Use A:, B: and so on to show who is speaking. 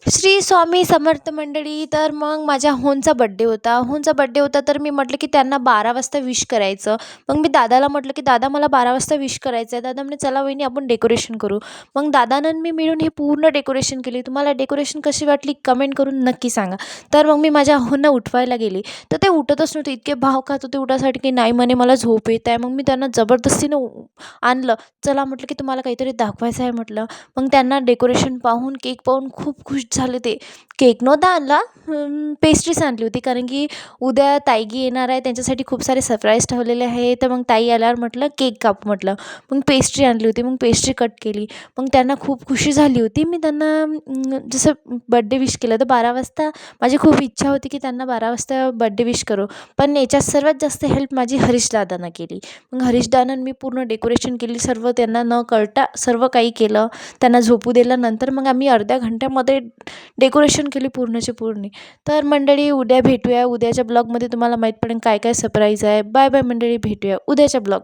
A: श्री स्वामी समर्थ मंडळी. तर मग माझ्या होनचा बड्डे होता तर मी म्हटलं की त्यांना 12 वाजता विश करायचं. मग मी दादाला म्हटलं की दादा मला 12 वाजता विश करायचं आहे. दादा म्हणे चला वहिनी आपण डेकोरेशन करू. मग दादानं आणि मी मिळून हे पूर्ण डेकोरेशन केली. तुम्हाला डेकोरेशन कशी वाटली कमेंट करून नक्की सांगा. तर मग मी माझ्या होना उठवायला गेली तर ते उठतच नव्हते. इतके भाव खात होते उठायसाठी की नाही म्हणे मला झोप येत आहे. मग मी त्यांना जबरदस्तीनं आणलं. चला म्हटलं की तुम्हाला काहीतरी दाखवायचं आहे म्हटलं. मग त्यांना डेकोरेशन पाहून केक पाहून खूप खुश झाले ते. केक नव्हता आणला, पेस्ट्रीच आणली होती कारण की उद्या ताईगी येणार आहे त्यांच्यासाठी खूप सारे सरप्राईज ठेवलेले आहे. तर मग ताई आल्यावर म्हटलं केक कापू म्हटलं. मग पेस्ट्री आणली होती. मग पेस्ट्री कट केली. मग त्यांना खूप खुशी झाली होती. मी त्यांना जसं बर्थडे विश केलं तर 12 वाजता माझी खूप इच्छा होती की त्यांना 12 वाजता बर्थडे विश करू. पण याच्यात सर्वात जास्त हेल्प माझी हरीशदादानं केली. मग हरीशदादानं मी पूर्ण डेकोरेशन केली. सर्व त्यांना न कळता सर्व काही केलं. त्यांना झोपू दिलं. नंतर मग आम्ही अर्ध्या घंट्यामध्ये डेकोरेशन केली पूर्णची पूर्ण. तर मंडळी उद्या भेटूया. उद्याच्या ब्लॉगमध्ये तुम्हाला माहीत पडेल काय काय सरप्राईज आहे. बाय बाय मंडळी, भेटूया उद्याच्या ब्लॉग